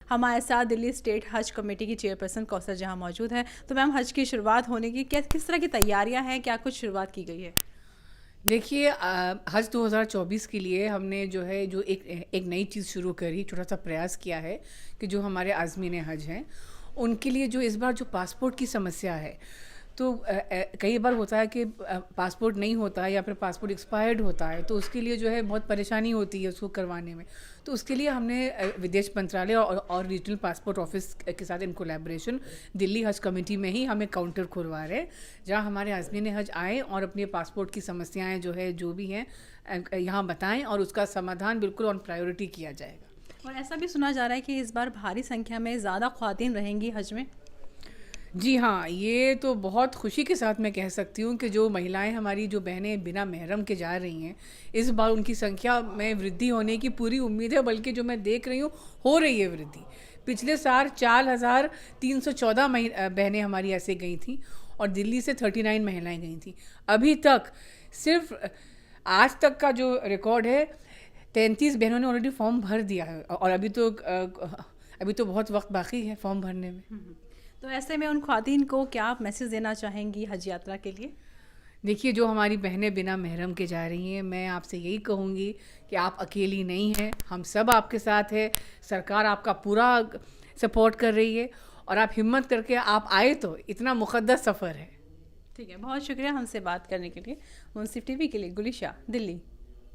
हमारे साथ दिल्ली स्टेट हज कमेटी की चेयरपर्सन कौसर जहां मौजूद हैं। तो मैम, हज की शुरुआत होने की किस तरह की तैयारियां हैं, क्या कुछ शुरुआत की गई है? देखिए, हज 2024 के लिए हमने जो है जो एक नई चीज़ शुरू करी, छोटा सा प्रयास किया है कि जो हमारे आज़मीन हज हैं उनके लिए जो इस बार जो पासपोर्ट की समस्या है, तो कई बार होता है कि पासपोर्ट नहीं होता है या फिर पासपोर्ट एक्सपायर्ड होता है, तो उसके लिए जो है बहुत परेशानी होती है उसको करवाने में। तो उसके लिए हमने विदेश मंत्रालय और रीजनल पासपोर्ट ऑफिस के साथ इन कोलैबोरेशन दिल्ली हज कमेटी में ही हम एक काउंटर खुलवा रहे हैं, जहाँ हमारे आज़मीन हज आएँ और अपने पासपोर्ट की समस्याएं जो है जो भी हैं यहाँ बताएं और उसका समाधान बिल्कुल ऑन प्रायोरिटी किया जाएगा। और ऐसा भी सुना जा रहा है कि इस बार भारी संख्या में ज़्यादा ख्वातीन रहेंगी हज में। जी हाँ, ये तो बहुत खुशी के साथ मैं कह सकती हूँ कि जो महिलाएं हमारी जो बहनें बिना महरम के जा रही हैं, इस बार उनकी संख्या में वृद्धि होने की पूरी उम्मीद है, बल्कि जो मैं देख रही हूँ हो रही है वृद्धि। पिछले साल 4,314 बहनें हमारी ऐसे गई थी और दिल्ली से 39 महिलाएं गई थी। अभी तक सिर्फ आज तक का जो रिकॉर्ड है, 33 बहनों ने ऑलरेडी फॉर्म भर दिया है और अभी तो बहुत वक्त बाकी है फॉर्म भरने में। तो ऐसे में उन ख्वातीन को क्या आप मैसेज देना चाहेंगी हज यात्रा के लिए? देखिए, जो हमारी बहनें बिना महरम के जा रही हैं, मैं आपसे यही कहूँगी कि आप अकेली नहीं हैं, हम सब आपके साथ हैं। सरकार आपका पूरा सपोर्ट कर रही है और आप हिम्मत करके आप आए तो इतना मुक़द्दस सफ़र है। ठीक है, बहुत शुक्रिया हमसे बात करने के लिए। मुंसिफ टीवी के लिए गुलिशा, दिल्ली।